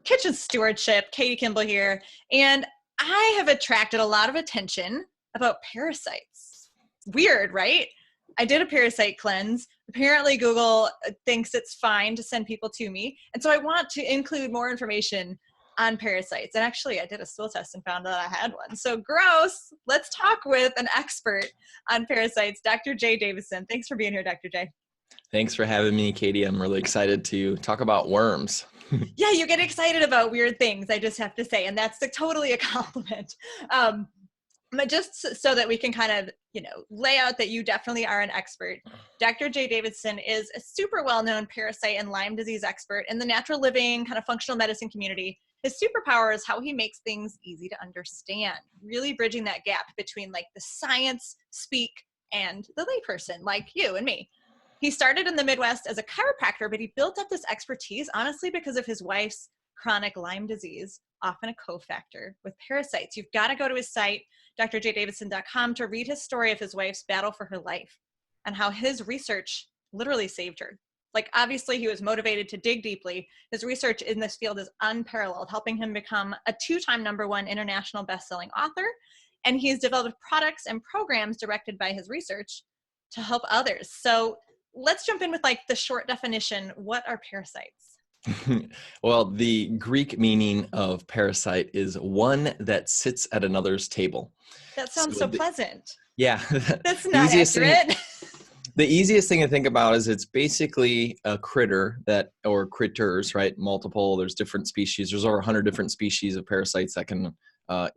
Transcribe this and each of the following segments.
kitchen stewardship. Katie Kimball here. And I have attracted a lot of attention about parasites. Weird, right? I did a parasite cleanse. Apparently Google thinks it's fine to send people to me. And so I want to include more information on parasites. And actually I did a stool test and found that I had one. So gross. Let's talk with an expert on parasites, Dr. Jay Davidson. Thanks for being here, Dr. Jay. Thanks for having me, Katie. I'm really excited to talk about worms. Yeah, you get excited about weird things, I just have to say, and that's totally a compliment. But just so that we can kind of, lay out that you definitely are an expert, Dr. Jay Davidson is a super well-known parasite and Lyme disease expert in the natural living kind of functional medicine community. His superpower is how he makes things easy to understand, really bridging that gap between like the science speak and the layperson like you and me. He started in the Midwest as a chiropractor, but he built up this expertise, honestly, because of his wife's chronic Lyme disease, often a cofactor with parasites. You've got to go to his site, drjdavidson.com, to read his story of his wife's battle for her life and how his research literally saved her. Like, obviously, he was motivated to dig deeply. His research in this field is unparalleled, helping him become a 2-time #1 international best-selling author. And he's developed products and programs directed by his research to help others. So let's jump in with like the short definition. What are parasites? Well, the Greek meaning of parasite is one that sits at another's table. That sounds so pleasant. Yeah. That's not accurate. The easiest thing to think about is it's basically a critter or critters, right? Multiple, there's different species. There's over 100 different species of parasites that can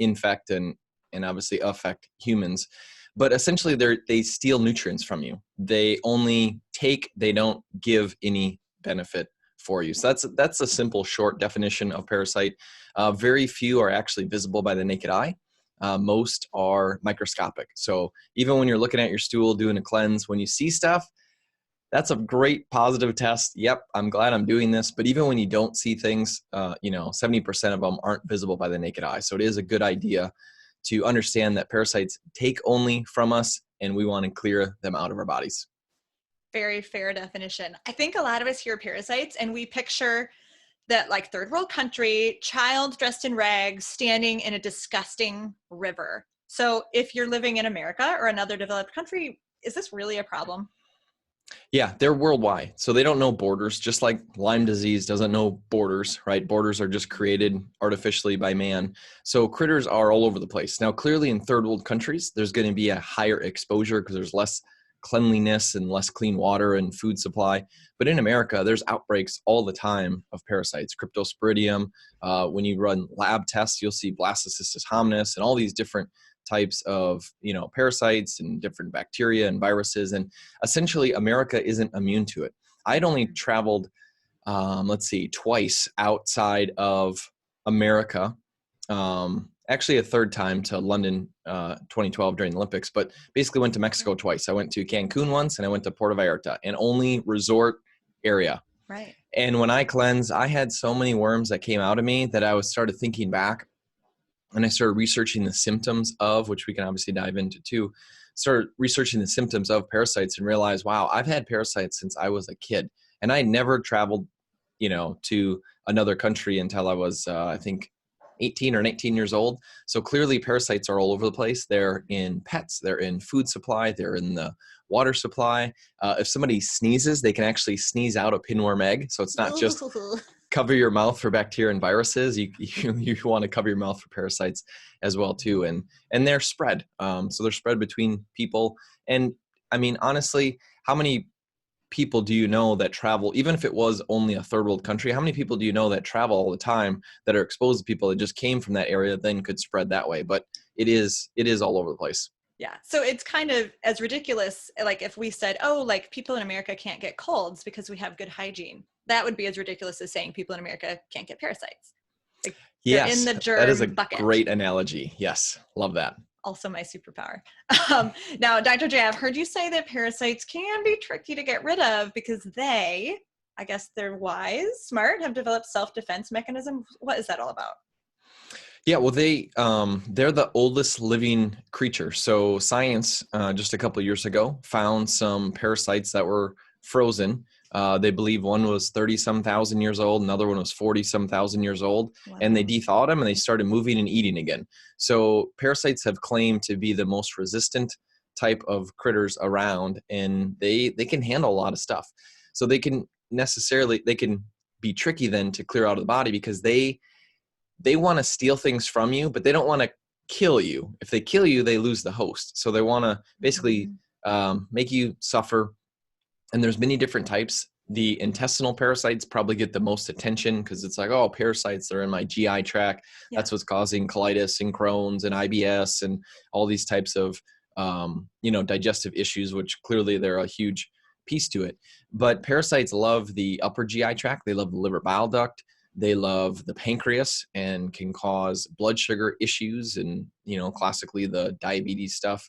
infect and obviously affect humans. But essentially, they steal nutrients from you. They only take, they don't give any benefit for you. So that's a simple, short definition of parasite. Very few are actually visible by the naked eye. Most are microscopic. So even when you're looking at your stool, doing a cleanse, when you see stuff, that's a great positive test. Yep, I'm glad I'm doing this. But even when you don't see things, 70% of them aren't visible by the naked eye. So it is a good idea to understand that parasites take only from us and we want to clear them out of our bodies. Very fair definition. I think a lot of us hear parasites and we picture that like third world country, child dressed in rags, standing in a disgusting river. So if you're living in America or another developed country, is this really a problem? Yeah, they're worldwide. So they don't know borders, just like Lyme disease doesn't know borders, right? Borders are just created artificially by man. So critters are all over the place. Now, clearly in third world countries, there's going to be a higher exposure because there's less cleanliness and less clean water and food supply. But in America, there's outbreaks all the time of parasites, cryptosporidium. When you run lab tests, you'll see blastocystis hominis and all these different types of, parasites and different bacteria and viruses. And essentially America isn't immune to it. I'd only traveled, twice outside of America. Actually a third time to London, 2012 during the Olympics, but basically went to Mexico twice. I went to Cancun once and I went to Puerto Vallarta, an only resort area. Right. And when I cleansed, I had so many worms that came out of me that I started thinking back. And I started researching the symptoms of, which we can obviously dive into too, started researching the symptoms of parasites and realized, wow, I've had parasites since I was a kid. And I never traveled, to another country until I was, 18 or 19 years old. So clearly parasites are all over the place. They're in pets, they're in food supply, they're in the water supply. If somebody sneezes, they can actually sneeze out a pinworm egg. So it's not just cover your mouth for bacteria and viruses. You want to cover your mouth for parasites as well too. And they're spread. So they're spread between people. And I mean, honestly, how many people do you know that travel, even if it was only a third world country, how many people do you know that travel all the time that are exposed to people that just came from that area, then could spread that way? But it is all over the place. Yeah. So it's kind of as ridiculous, like if we said, oh, like people in America can't get colds because we have good hygiene. That would be as ridiculous as saying people in America can't get parasites. Like, yes, in the germ that is a bucket. Great analogy. Yes. Love that. Also my superpower. Now, Dr. Jay, I've heard you say that parasites can be tricky to get rid of because they, I guess they're wise, smart, have developed self-defense mechanism. What is that all about? Yeah, well, they're the oldest living creature. So science, just a couple of years ago, found some parasites that were frozen They believe one was 30 some thousand years old, another one was 40 some thousand years old, Wow. and they de-thawed them and they started moving and eating again. So parasites have claimed to be the most resistant type of critters around, and they can handle a lot of stuff. So they can be tricky then to clear out of the body, because they want to steal things from you, but they don't want to kill you. If they kill you, they lose the host. So they want to basically make you suffer. And there's many different types. The intestinal parasites probably get the most attention because it's like, oh, parasites are in my GI tract. Yeah. That's what's causing colitis and Crohn's and IBS and all these types of, digestive issues, which clearly they're a huge piece to it. But parasites love the upper GI tract. They love the liver bile duct. They love the pancreas and can cause blood sugar issues and, classically the diabetes stuff.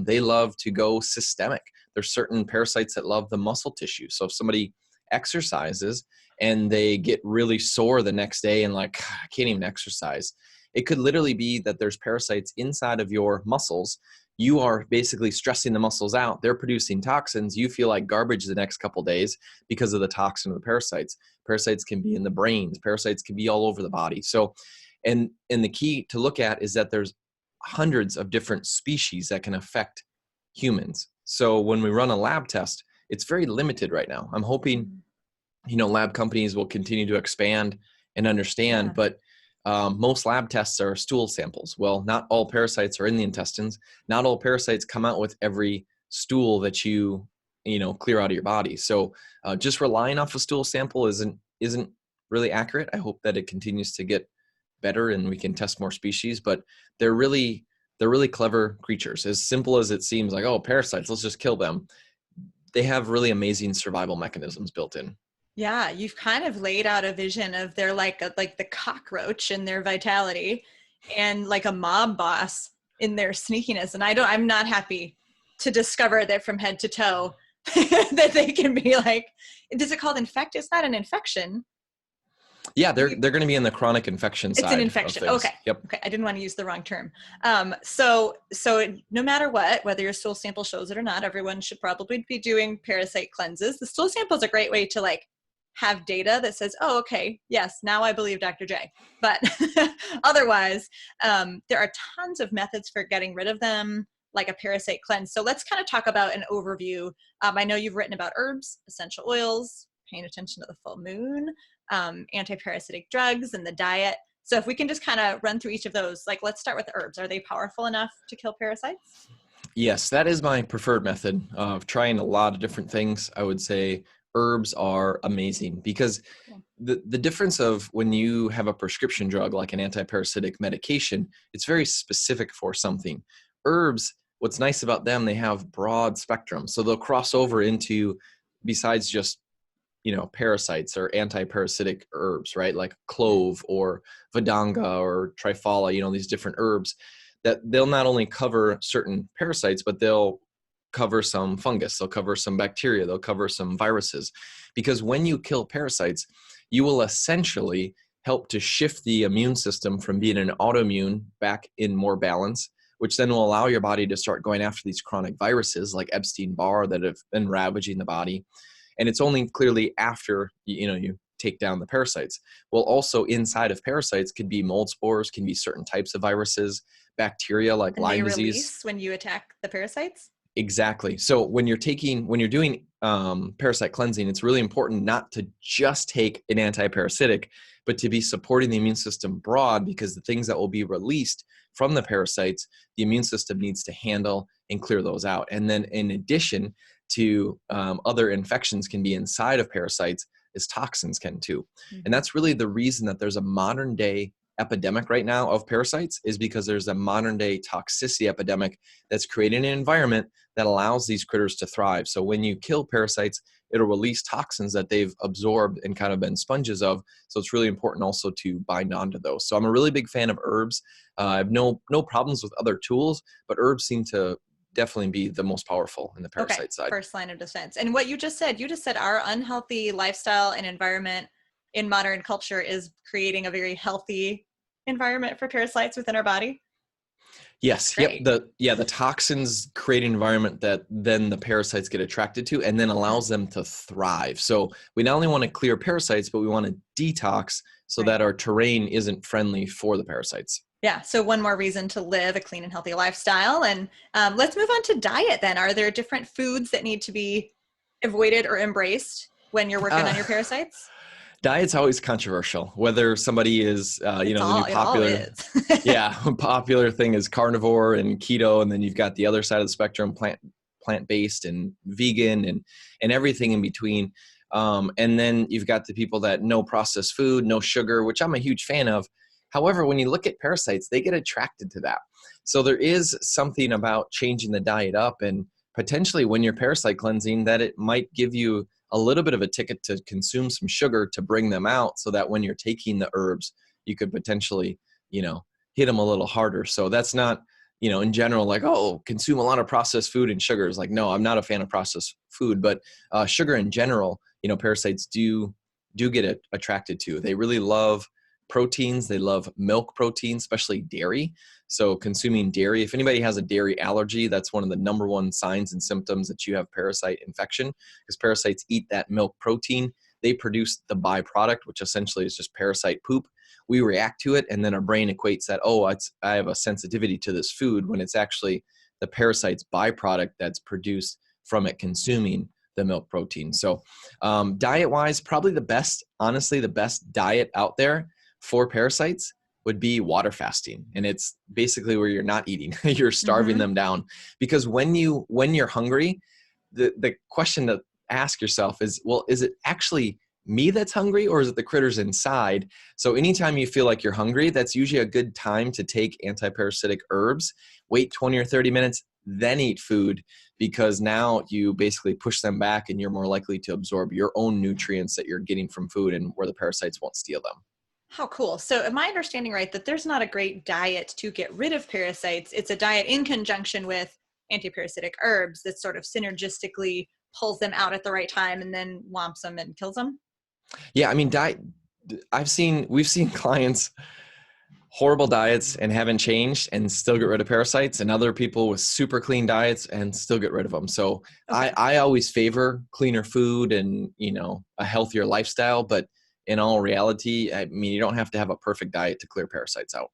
They love to go systemic. There's certain parasites that love the muscle tissue. So if somebody exercises and they get really sore the next day and like, I can't even exercise, it could literally be that there's parasites inside of your muscles. You are basically stressing the muscles out. They're producing toxins. You feel like garbage the next couple days because of the toxin of the parasites. Parasites can be in the brains. Parasites can be all over the body. So, and the key to look at is that there's hundreds of different species that can affect humans. So when we run a lab test, it's very limited right now. I'm hoping, lab companies will continue to expand and understand, but most lab tests are stool samples. Well, not all parasites are in the intestines. Not all parasites come out with every stool that you clear out of your body. So just relying off a stool sample isn't really accurate. I hope that it continues to get better and we can test more species, but they're really clever creatures. As simple as it seems, like, oh, parasites, let's just kill them. They have really amazing survival mechanisms built in. Yeah, you've kind of laid out a vision of they're like the cockroach in their vitality and like a mob boss in their sneakiness. And I'm not happy to discover that from head to toe that they can be like, is it called infect? It's not an infection. Yeah, they're going to be in the chronic infection side. It's an infection. Okay. Yep. Okay. I didn't want to use the wrong term. So no matter whether your stool sample shows it or not, everyone should probably be doing parasite cleanses. The stool sample is a great way to like have data that says, oh, okay, yes, now I believe Dr. J. But otherwise, there are tons of methods for getting rid of them, like a parasite cleanse. So let's kind of talk about an overview. I know you've written about herbs, essential oils, paying attention to the full moon, anti-parasitic drugs, and the diet. So if we can just kind of run through each of those, like let's start with the herbs. Are they powerful enough to kill parasites? Yes, that is my preferred method of trying a lot of different things. I would say herbs are amazing because the difference of when you have a prescription drug like an anti-parasitic medication, it's very specific for something. Herbs, what's nice about them, they have broad spectrum. So they'll cross over into, besides just parasites or anti-parasitic herbs, right? Like clove or vedanga or trifala, these different herbs that they'll not only cover certain parasites, but they'll cover some fungus, they'll cover some bacteria, they'll cover some viruses. Because when you kill parasites, you will essentially help to shift the immune system from being an autoimmune back in more balance, which then will allow your body to start going after these chronic viruses like Epstein-Barr that have been ravaging the body. And it's only clearly after you take down the parasites. Well, also inside of parasites could be mold spores, can be certain types of viruses, bacteria like Lyme disease. Release when you attack the parasites? Exactly. So when you're doing parasite cleansing, it's really important not to just take an anti-parasitic, but to be supporting the immune system broad, because the things that will be released from the parasites, the immune system needs to handle and clear those out. And then in addition to other infections can be inside of parasites, as toxins can too. Mm-hmm. And that's really the reason that there's a modern day epidemic right now of parasites, is because there's a modern day toxicity epidemic that's creating an environment that allows these critters to thrive. So when you kill parasites, it'll release toxins that they've absorbed and kind of been sponges of. So it's really important also to bind onto those. So I'm a really big fan of herbs. I have no problems with other tools, but herbs seem to definitely be the most powerful in the parasite side. First line of defense. And what you just said our unhealthy lifestyle and environment in modern culture is creating a very healthy environment for parasites within our body. Yes. Yep. Great. The toxins create an environment that then the parasites get attracted to and then allows them to thrive. So we not only want to clear parasites, but we want to detox so Right. that our terrain isn't friendly for the parasites. Yeah. So one more reason to live a clean and healthy lifestyle. And let's move on to diet then. Are there different foods that need to be avoided or embraced when you're working on your parasites? Diet's always controversial, whether somebody is, the new It all popular, is. yeah, popular thing is carnivore and keto. And then you've got the other side of the spectrum, plant-based and vegan and everything in between. And then you've got the people that no processed food, no sugar, which I'm a huge fan of. However, when you look at parasites, they get attracted to that. So there is something about changing the diet up and potentially when you're parasite cleansing that it might give you a little bit of a ticket to consume some sugar to bring them out so that when you're taking the herbs, you could potentially, hit them a little harder. So that's not, in general, like, oh, consume a lot of processed food and sugars. Like, no, I'm not a fan of processed food, but sugar in general, parasites do get attracted to. They really love proteins. They love milk proteins, especially dairy. So consuming dairy, if anybody has a dairy allergy, that's one of the number one signs and symptoms that you have parasite infection because parasites eat that milk protein. They produce the byproduct, which essentially is just parasite poop. We react to it, and then our brain equates that, I have a sensitivity to this food when it's actually the parasite's byproduct that's produced from it consuming the milk protein. So diet-wise, probably honestly, the best diet out there for parasites would be water fasting. And it's basically where you're not eating, you're starving them down. Because when you're hungry, the question to ask yourself is, well, is it actually me that's hungry or is it the critters inside? So anytime you feel like you're hungry, that's usually a good time to take antiparasitic herbs, wait 20 or 30 minutes, then eat food, because now you basically push them back and you're more likely to absorb your own nutrients that you're getting from food and where the parasites won't steal them. How cool. So am I understanding right that there's not a great diet to get rid of parasites? It's a diet in conjunction with antiparasitic herbs that sort of synergistically pulls them out at the right time and then whomps them and kills them? Yeah, I mean, we've seen clients horrible diets and haven't changed and still get rid of parasites, and other people with super clean diets and still get rid of them. So Okay. I always favor cleaner food and, a healthier lifestyle. But in all reality, I mean, you don't have to have a perfect diet to clear parasites out.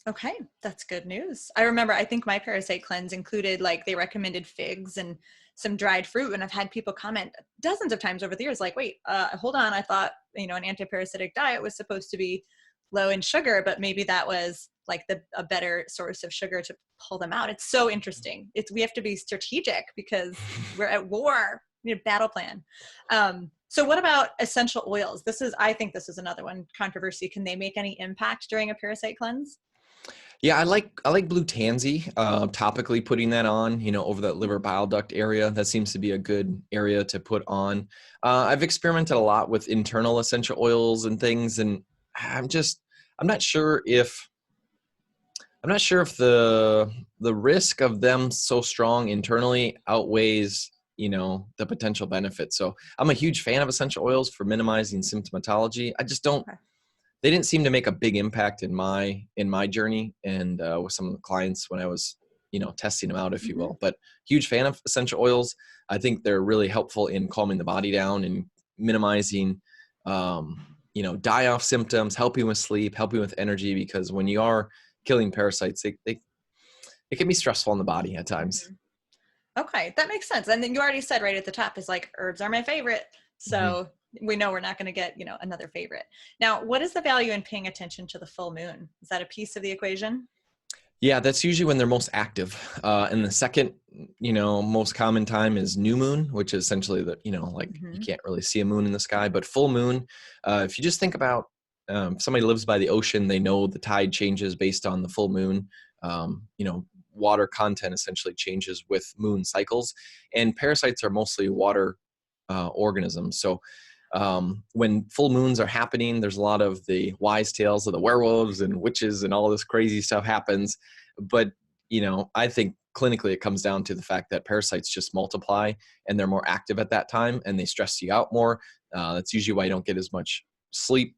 Okay, that's good news. I remember, I think my parasite cleanse included, like, they recommended figs and some dried fruit. And I've had people comment dozens of times over the years, like, wait, hold on. I thought, an antiparasitic diet was supposed to be low in sugar, but maybe that was like a better source of sugar to pull them out. It's so interesting. We have to be strategic because we're at war. We need a battle plan. So what about essential oils? I think this is another one, controversy. Can they make any impact during a parasite cleanse? Yeah, I like blue tansy. Topically putting that on, over that liver bile duct area. That seems to be a good area to put on. I've experimented a lot with internal essential oils and things, and I'm not sure if the risk of them so strong internally outweighs the potential benefits. So I'm a huge fan of essential oils for minimizing symptomatology. I just don't. Okay. They didn't seem to make a big impact in my journey and with some of the clients when I was testing them out, if you will. But huge fan of essential oils. I think they're really helpful in calming the body down and minimizing die off symptoms, helping with sleep, helping with energy, because when you are killing parasites, it can be stressful on the body at times. Okay, that makes sense. And then you already said right at the top is like, herbs are my favorite. So we know we're not going to get, another favorite. Now, what is the value in paying attention to the full moon? Is that a piece of the equation? Yeah, that's usually when they're most active. And the second, most common time is new moon, which is essentially you can't really see a moon in the sky, but full moon. If you just think about somebody lives by the ocean, they know the tide changes based on the full moon. Water content essentially changes with moon cycles, and parasites are mostly water organisms. So when full moons are happening, there's a lot of the wise tales of the werewolves and witches and all this crazy stuff happens. But, I think clinically it comes down to the fact that parasites just multiply and they're more active at that time and they stress you out more. That's usually why you don't get as much sleep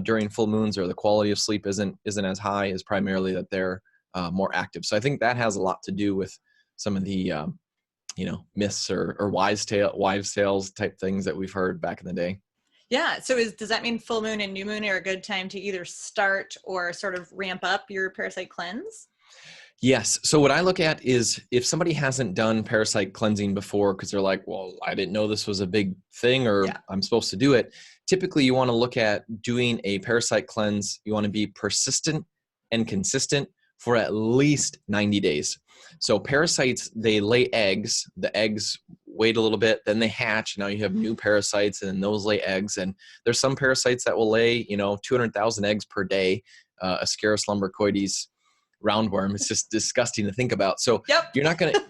during full moons, or the quality of sleep isn't as high, is primarily that they're more active. So I think that has a lot to do with some of the, myths or wives' tales type things that we've heard back in the day. Yeah. So does that mean full moon and new moon are a good time to either start or sort of ramp up your parasite cleanse? Yes. So what I look at is if somebody hasn't done parasite cleansing before, because they're like, well, I didn't know this was a big thing or Yeah. I'm supposed to do it. Typically, you want to look at doing a parasite cleanse. You want to be persistent and consistent for at least 90 days. So parasites, they lay eggs. The eggs wait a little bit, then they hatch. Now you have new parasites and those lay eggs. And there's some parasites that will lay, 200,000 eggs per day. Ascaris lumbricoides roundworm. It's just disgusting to think about. So Yep.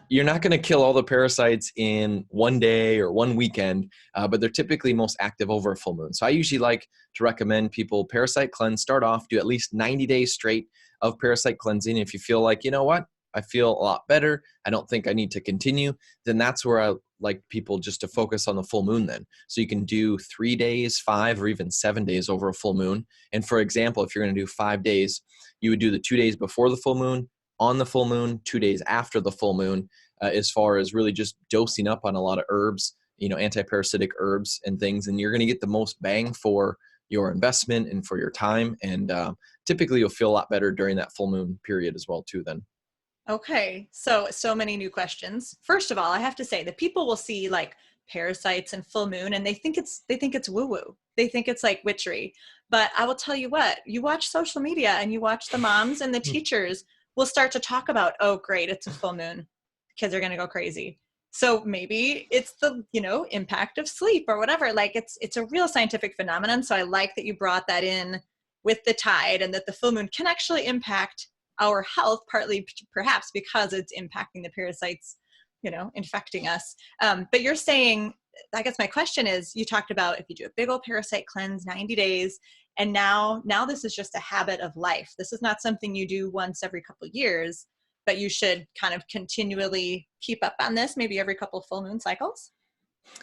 you're not gonna kill all the parasites in one day or one weekend, but they're typically most active over a full moon. So I usually like to recommend people parasite cleanse. Start off, do at least 90 days straight of parasite cleansing. If you feel like, you know what, I feel a lot better, I don't think I need to continue, then that's where I like people just to focus on the full moon then. So you can do 3 days, 5, or even 7 days over a full moon. And for example, if you're going to do 5 days, you would do the 2 days before the full moon, on the full moon, 2 days after the full moon, as far as really just dosing up on a lot of herbs, anti-parasitic herbs and things. And you're going to get the most bang for your investment and for your time. And typically you'll feel a lot better during that full moon period as well too then. Okay. So many new questions. First of all, I have to say that people will see like parasites and full moon and they think it's woo woo. They think it's like witchery. But I will tell you what, you watch social media and you watch the moms and the teachers will start to talk about, oh great, it's a full moon. Kids are going to go crazy. So maybe it's the, impact of sleep or whatever. Like it's a real scientific phenomenon. So I like that you brought that in with the tide and that the full moon can actually impact our health, partly perhaps because it's impacting the parasites, infecting us. But you're saying, I guess my question is, you talked about if you do a big old parasite cleanse, 90 days, and now this is just a habit of life. This is not something you do once every couple of years, but you should kind of continually keep up on this, maybe every couple of full moon cycles.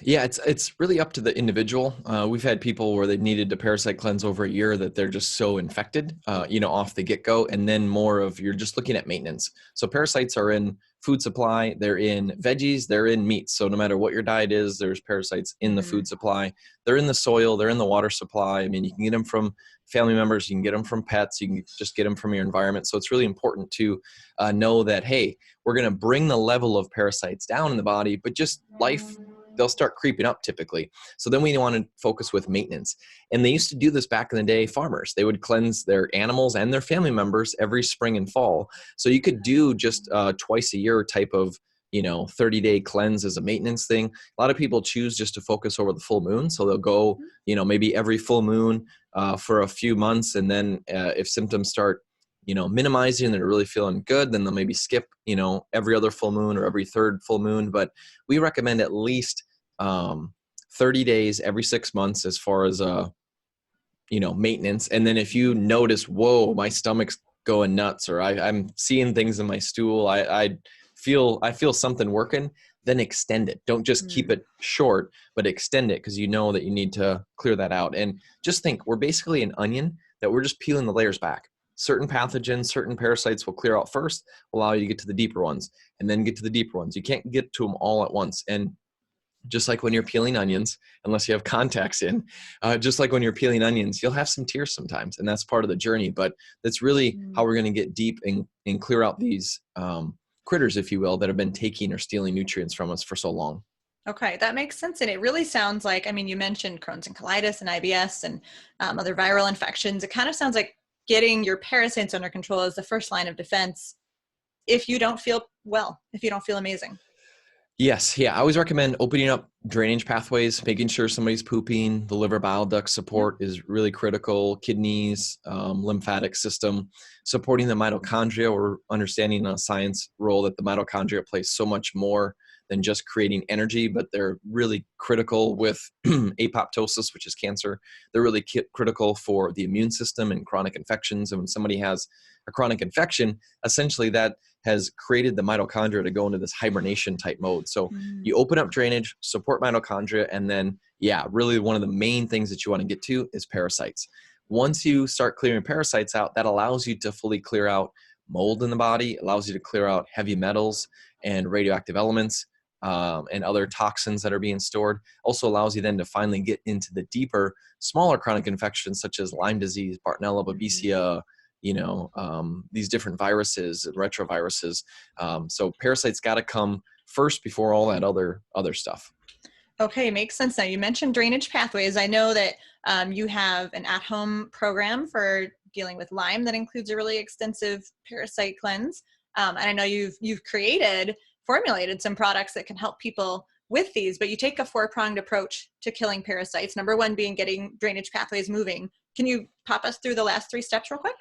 Yeah, it's really up to the individual. We've had people where they needed to parasite cleanse over a year that they're just so infected, off the get-go, and then more of you're just looking at maintenance. So parasites are in food supply, they're in veggies, they're in meats. So no matter what your diet is, there's parasites in the food supply. They're in the soil, they're in the water supply. I mean, you can get them from family members, you can get them from pets, you can just get them from your environment. So it's really important to know that, hey, we're going to bring the level of parasites down in the body, but just life, they'll start creeping up typically. So then we want to focus with maintenance. And they used to do this back in the day, farmers. They would cleanse their animals and their family members every spring and fall. So you could do just twice a year type of 30-day cleanse as a maintenance thing. A lot of people choose just to focus over the full moon. So they'll go, maybe every full moon for a few months. And then if symptoms start minimizing and they're really feeling good, then they'll maybe skip, every other full moon or every third full moon. But we recommend at least 30 days every 6 months as far as, maintenance. And then if you notice, whoa, my stomach's going nuts, or I'm seeing things in my stool, I feel something working, then extend it. Don't just keep it short, but extend it because you know that you need to clear that out. And just think, we're basically an onion that we're just peeling the layers back. Certain pathogens, certain parasites will clear out first, allow you to get to the deeper ones, and then get to the deeper ones. You can't get to them all at once. And just like when you're peeling onions, unless you have contacts in, just like when you're peeling onions, you'll have some tears sometimes, and that's part of the journey. But that's really how we're going to get deep and clear out these critters, if you will, that have been taking or stealing nutrients from us for so long. Okay, that makes sense. And it really sounds like, you mentioned Crohn's and colitis and IBS and other viral infections. It kind of sounds like getting your parasites under control is the first line of defense if you don't feel well, if you don't feel amazing. Yes. Yeah. I always recommend opening up drainage pathways, making sure somebody's pooping. The liver bile duct support is really critical. Kidneys, lymphatic system, supporting the mitochondria. We're understanding a science role that the mitochondria plays so much more than just creating energy, but they're really critical with apoptosis, which is cancer. They're really critical for the immune system and chronic infections. And when somebody has a chronic infection, essentially that has created the mitochondria to go into this hibernation type mode. So you open up drainage, support mitochondria, and then, really one of the main things that you want to get to is parasites. Once you start clearing parasites out, that allows you to fully clear out mold in the body, allows you to clear out heavy metals and radioactive elements, and other toxins that are being stored. Also allows you then to finally get into the deeper, smaller chronic infections such as Lyme disease, Bartonella, Babesia, these different viruses and retroviruses. So parasites got to come first before all that other stuff. Okay, makes sense now. You mentioned drainage pathways. I know that you have an at-home program for dealing with Lyme that includes a really extensive parasite cleanse. And I know you've formulated some products that can help people with these, but you take a 4-pronged approach to killing parasites. Number 1 being getting drainage pathways moving. Can you pop us through the last 3 steps real quick?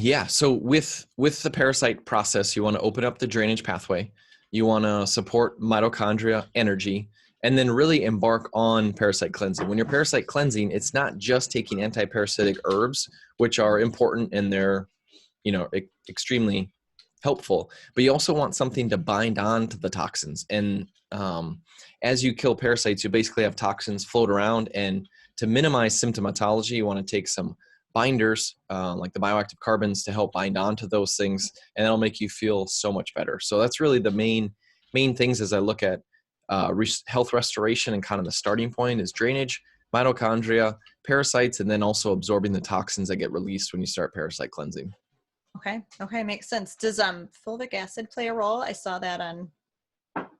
Yeah. So with the parasite process, you want to open up the drainage pathway. You want to support mitochondria energy, and then really embark on parasite cleansing. When you're parasite cleansing, it's not just taking anti-parasitic herbs, which are important and they're, extremely helpful, but you also want something to bind on to the toxins. And as you kill parasites, you basically have toxins float around, and to minimize symptomatology, you want to take some binders, like the bioactive carbons, to help bind onto those things, and that'll make you feel so much better. So that's really the main things as I look at health restoration, and kind of the starting point is drainage, mitochondria, parasites, and then also absorbing the toxins that get released when you start parasite cleansing. Okay, makes sense. Does fulvic acid play a role? I saw that on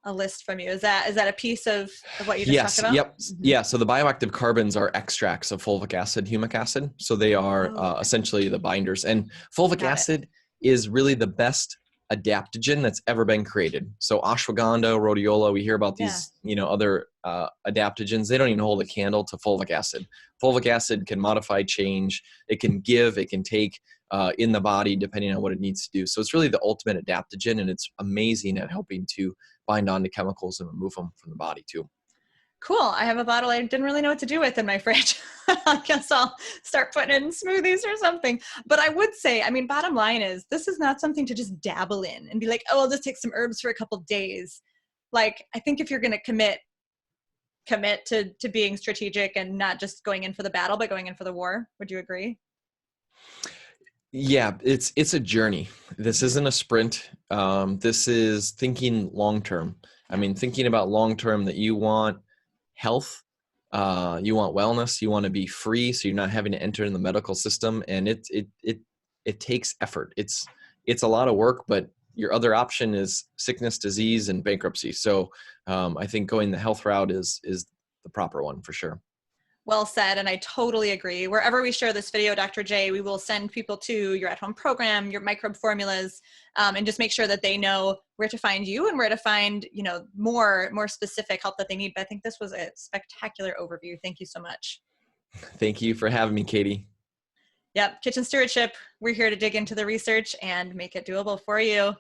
a list from you. Is that a piece of what you just talked about? Yep. Mm-hmm. Yeah. So the bioactive carbons are extracts of fulvic acid, humic acid. So they are essentially the binders. And fulvic acid is really the best adaptogen that's ever been created. So ashwagandha, rhodiola, we hear about these, other adaptogens. They don't even hold a candle to fulvic acid. Fulvic acid can modify, change. It can give, it can take in the body depending on what it needs to do. So it's really the ultimate adaptogen, and it's amazing at helping to bind on to chemicals and remove them from the body too. Cool. I have a bottle I didn't really know what to do with in my fridge. I guess I'll start putting it in smoothies or something. But I would say, bottom line is, this is not something to just dabble in and be like, oh, I'll just take some herbs for a couple of days. Like, I think if you're going to commit to being strategic and not just going in for the battle, but going in for the war. Would you agree? Yeah, it's a journey. This isn't a sprint. This is thinking long-term. Thinking about long-term, that you want health, you want wellness, you want to be free, so you're not having to enter in the medical system. And it takes effort. It's a lot of work, but your other option is sickness, disease, and bankruptcy. So I think going the health route is the proper one for sure. Well said, and I totally agree. Wherever we share this video, Dr. Jay, we will send people to your at-home program, your microbe formulas, and just make sure that they know where to find you and where to find, more specific help that they need. But I think this was a spectacular overview. Thank you so much. Thank you for having me, Katie. Yep, Kitchen Stewardship. We're here to dig into the research and make it doable for you.